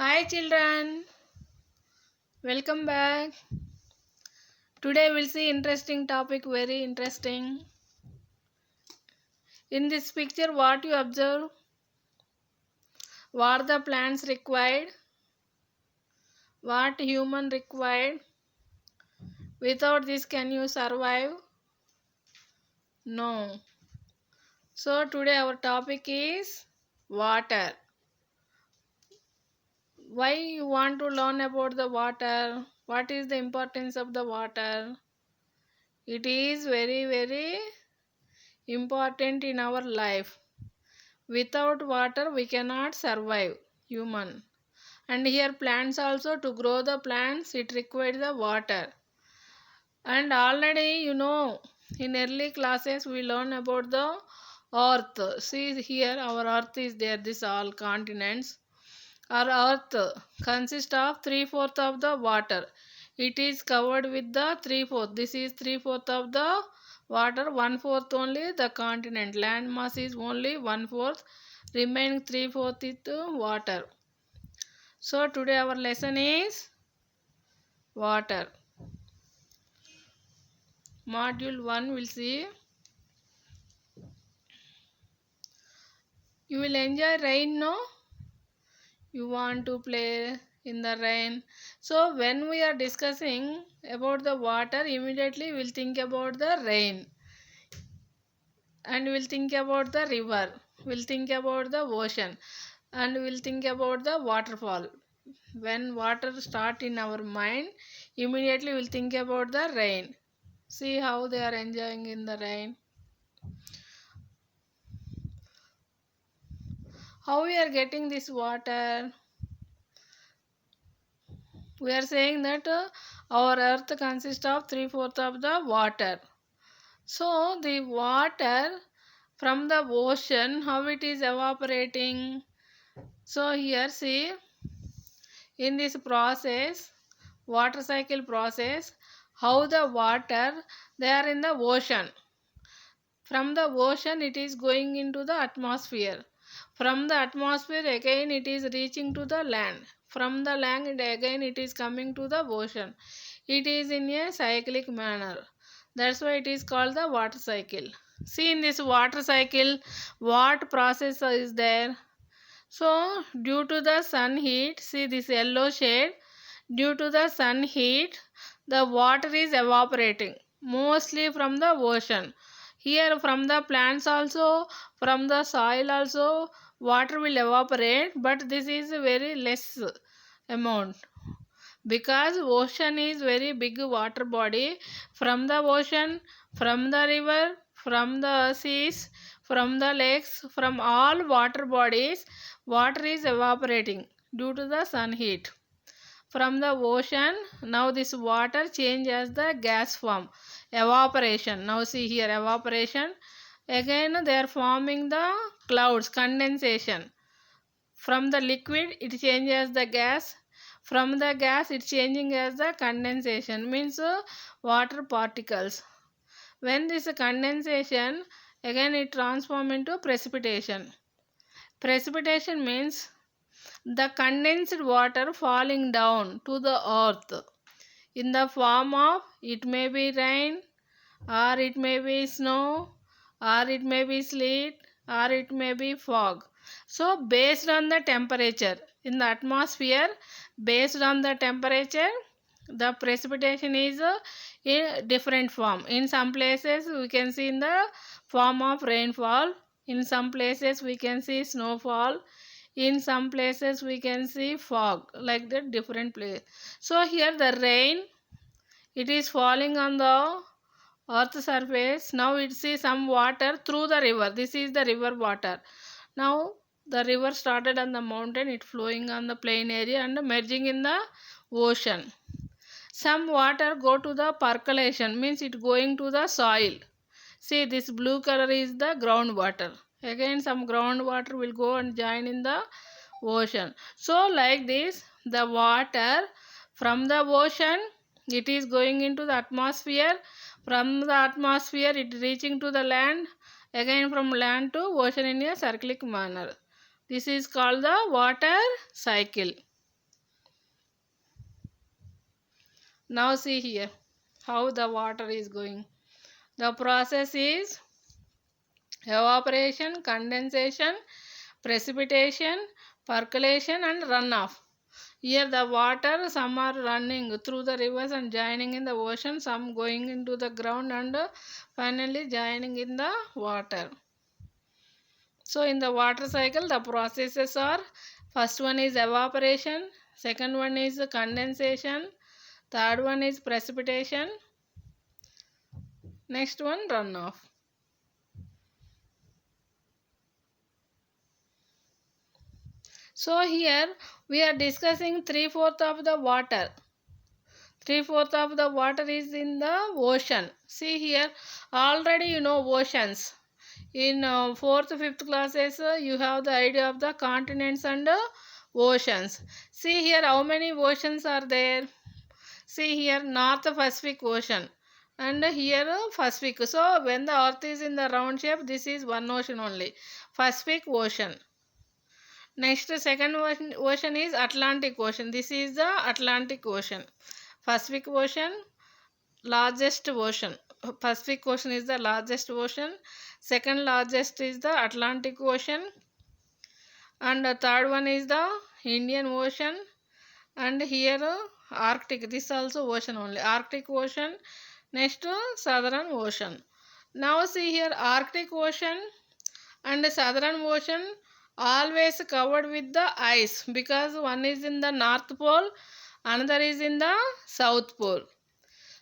Hi children, welcome back. Today we'll see interesting topic, very interesting. In this picture what you observe? What the plants required? What human required? Without this can you survive? No. So today our topic is water. Why you want to learn about the water? What is the importance of the water? It is very important in our life. Without water we cannot survive human. And here plants also, to grow the plants it requires the water. And already in early classes we learn about the earth. See here our earth is there, this all continents. Our earth consists of 3/4 of the water. It is covered with the 3/4. This is 3/4 of the water, 1/4 only the continent. Land mass is only 1/4. Remaining 3/4 is the water. So today our lesson is water. Module 1 will see. You will enjoy rain, no? You want to play in the rain. So when we are discussing about the water, immediately we'll think about the rain. And we'll think about the river. We'll think about the ocean. And we'll think about the waterfall. When water start in our mind, immediately we'll think about the rain. See how they are enjoying in the rain. How we are getting this water? We are saying that our earth consists of 3/4 of the water. So the water from the ocean, how it is evaporating? So here see, in this process, water cycle process, how the water, they are in the ocean. From the ocean it is going into the atmosphere. From the atmosphere again it is reaching to the land. From the land again it is coming to the ocean. It is in a cyclic manner. That's why it is called the water cycle. See in this water cycle what process is there? So due to the sun heat, see this yellow shade, due to the sun heat the water is evaporating mostly from the ocean. Here from the plants also, from the soil also water will evaporate, but this is very less amount because ocean is very big water body. From the ocean, from the river, from the seas, from the lakes, from all water bodies water is evaporating due to the sun heat. From the ocean now this water changes the gas form, evaporation. Now see here evaporation, again they are forming the clouds, condensation. From the liquid it changes the gas, from the gas it changing as the condensation, means water particles. When this condensation, again it transform into precipitation. Precipitation means the condensed water falling down to the earth in the form of, it may be rain, or it may be snow, or it may be sleet, or it may be fog. So based on the temperature in the atmosphere, based on the temperature the precipitation is in different form. In some places we can see in the form of rainfall, in some places we can see snowfall, in some places we can see fog, like that different place. So here the rain, it is falling on the earth surface. Now it see some water through the river. This is the river water. Now the river started on the mountain, it flowing on the plain area and merging in the ocean. Some water go to the percolation, means it going to the soil. See this blue color is the groundwater. Again some groundwater will go and join in the ocean. So like this the water from the ocean it is going into the atmosphere. From the atmosphere it reaching to the land. Again from land to ocean in a cyclic manner. This is called the water cycle. Now see here how the water is going. The process is evaporation, condensation, precipitation, percolation and runoff. Here the water, some are running through the rivers and joining in the ocean, some going into the ground and finally joining in the water. So in the water cycle the processes are, first one is evaporation, second one is condensation, third one is precipitation, next one runoff. So here we are discussing 3/4 of the water. 3/4 of the water is in the ocean. See here, already you know oceans. In 4th, 5th classes, you have the idea of the continents and oceans. See here, how many oceans are there? See here, North Pacific Ocean. And here Pacific. So when the earth is in the round shape, this is one ocean only. Pacific Ocean. Next, second ocean is Atlantic Ocean. This is the Atlantic Ocean. Pacific Ocean, largest ocean. Pacific Ocean is the largest ocean. Second largest is the Atlantic Ocean. And the third one is the Indian Ocean. And here Arctic. This also ocean only. Arctic Ocean. Next, Southern Ocean. Now see here, Arctic Ocean and Southern Ocean always covered with the ice, because one is in the North Pole, another is in the South Pole.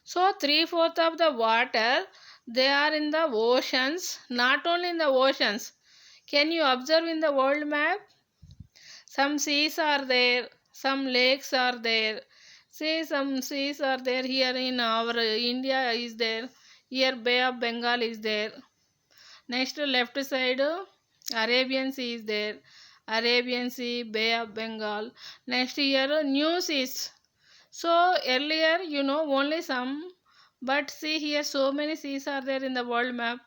So 3/4 of the water, they are in the oceans. Not only in the oceans, can you observe in the world map? Some seas are there, some lakes are there. See, some seas are there. Here in our India is there. Here Bay of Bengal is there. Next, left side, Arabian Sea is there. Arabian Sea, Bay of Bengal. Next here, new seas. So earlier, you know, only some. But see here, so many seas are there in the world map.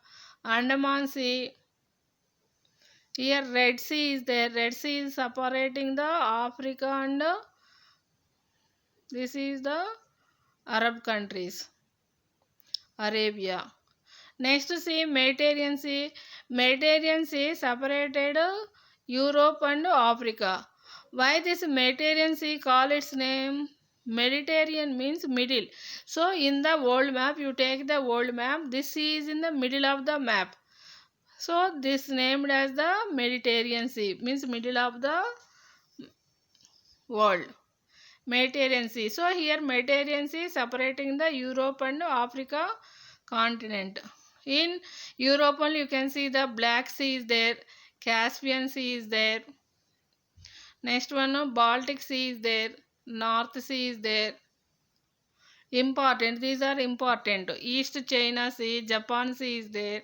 Andaman Sea. Here Red Sea is there. Red Sea is separating the Africa and this is the Arab countries. Arabia. Next see Mediterranean Sea. Mediterranean Sea separated Europe and Africa. Why this Mediterranean Sea call its name? Mediterranean means middle. So in the world map, you take the world map, this sea is in the middle of the map. So this named as the Mediterranean Sea, means middle of the world. Mediterranean Sea. So here Mediterranean Sea separating the Europe and Africa continent. In Europe only you can see the Black Sea is there, Caspian Sea is there. Next one, Baltic Sea is there, North Sea is there. Important, these are important. East China Sea, Japan Sea is there.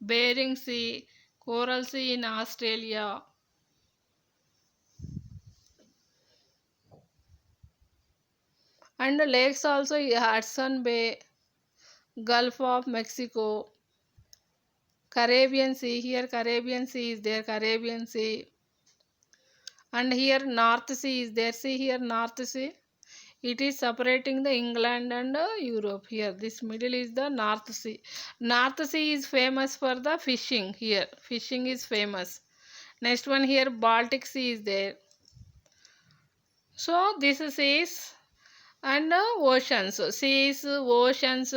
Bering Sea, Coral Sea in Australia. And the lakes also, Hudson Bay, Gulf of Mexico, Caribbean Sea. Here Caribbean Sea is there, Caribbean Sea. And here North Sea is there. See here North Sea. It is separating the England and Europe. Here this middle is the North Sea. North Sea is famous for the fishing. Here fishing is famous. Next one here Baltic Sea is there. So this is and oceans. Seas, oceans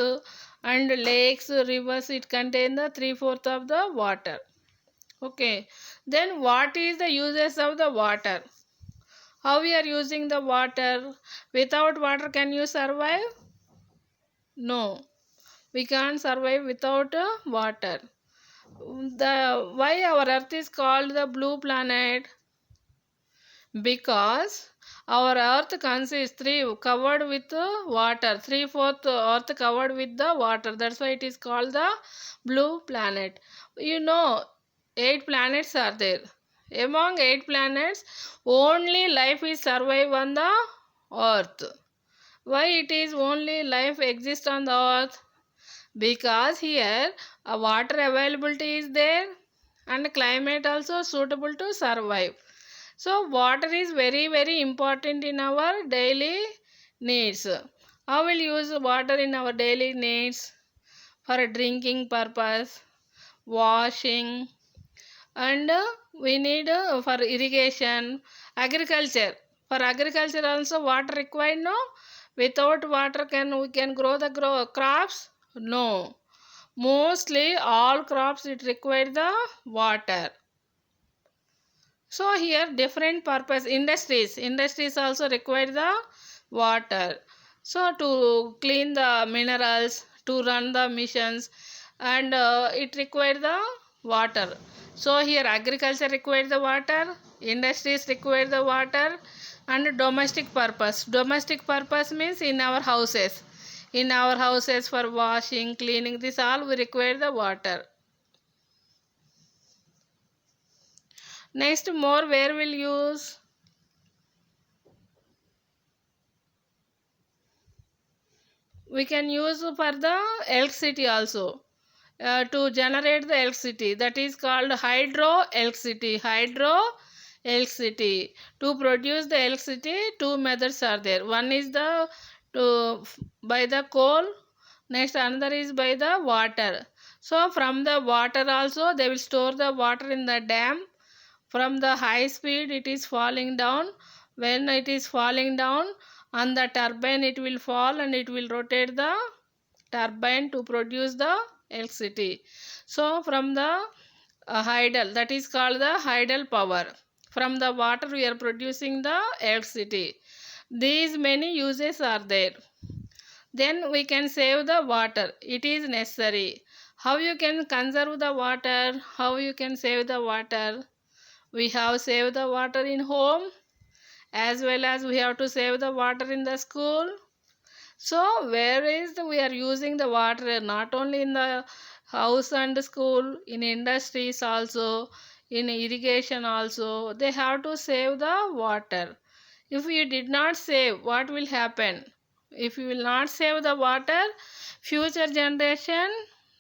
and lakes, rivers, it contain the 3/4 of the water. Okay. Then what is the uses of the water? How we are using the water? Without water can you survive? No. We can't survive without water. Why our earth is called the blue planet? Because our earth consists covered with water. 3/4 earth covered with the water. That's why it is called the blue planet. You know, 8 planets are there. Among 8 planets, only life is survive on the earth. Why it is only life exists on the earth? Because here a water availability is there and climate also suitable to survive. So water is very important in our daily needs. How will use water in our daily needs? For drinking purpose, washing, and we need for irrigation, agriculture. For agriculture also water required, no? Without water we can grow the crops? No. Mostly all crops it require the water. So here different purpose, industries also require the water. So to clean the minerals, to run the missions, and it require the water. So here agriculture require the water, industries require the water, and domestic purpose. Domestic purpose means in our houses. In our houses for washing, cleaning, this all we require the water. Next, more where will use? We can use for the electricity also. To generate the electricity, that is called hydroelectricity. Hydroelectricity. To produce the electricity, two methods are there. One is the by the coal. Next another is by the water. So from the water also they will store the water in the dam. From the high speed it is falling down. When it is falling down on the turbine it will fall and it will rotate the turbine to produce the electricity. So from the hydel, that is called the hydel power. From the water we are producing the electricity. These many uses are there. Then we can save the water. It is necessary. How you can conserve the water? How you can save the water? We have saved the water in home, as well as we have to save the water in the school. So where is we are using the water? Not only in the house and school, in industries also, in irrigation also, they have to save the water. If you did not save, what will happen? If you will not save the water, future generation,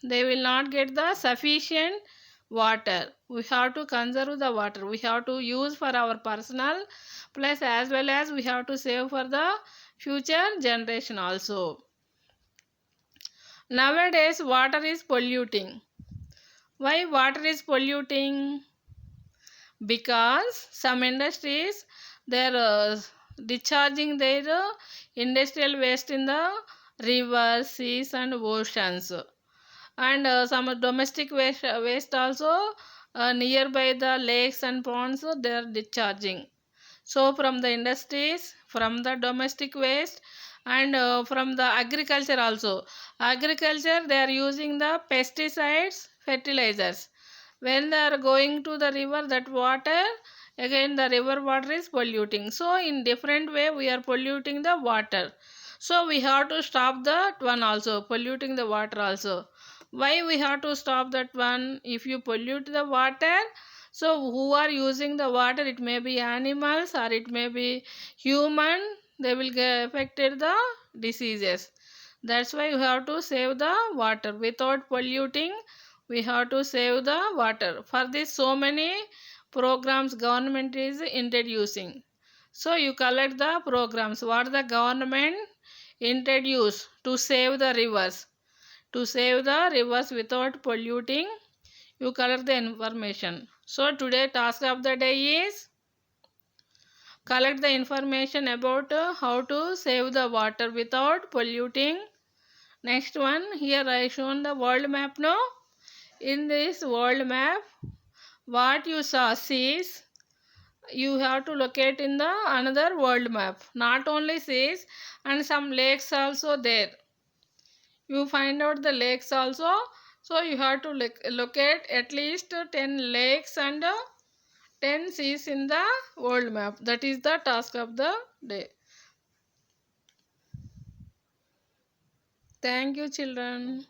they will not get the sufficient water. We have to conserve the water. We have to use for our personal, plus as well as we have to save for the future generation also. Nowadays water is polluting. Why water is polluting? Because some industries they are discharging their industrial waste in the rivers, seas and oceans, and some domestic waste also nearby the lakes and ponds they are discharging. So from the industries, from the domestic waste, and from the agriculture also. Agriculture they are using the pesticides, fertilizers. When they are going to the river, that water, again the river water is polluting. So in different way we are polluting the water. So we have to stop that one also, polluting the water also. Why we have to stop that one? If you pollute the water, so who are using the water, it may be animals or it may be human, they will get affected the diseases. That's why you have to save the water. Without polluting, we have to save the water. For this so many programs government is introducing. So you collect the programs. What the government introduce to save the rivers. To save the rivers without polluting, you collect the information. So today task of the day is collect the information about how to save the water without polluting. Next one, here I shown the world map now. In this world map, what you saw seas, you have to locate in the another world map. Not only seas, and some lakes also there. You find out the lakes also. So you have to locate at least 10 lakes and 10 seas in the world map. That is the task of the day. Thank you, children.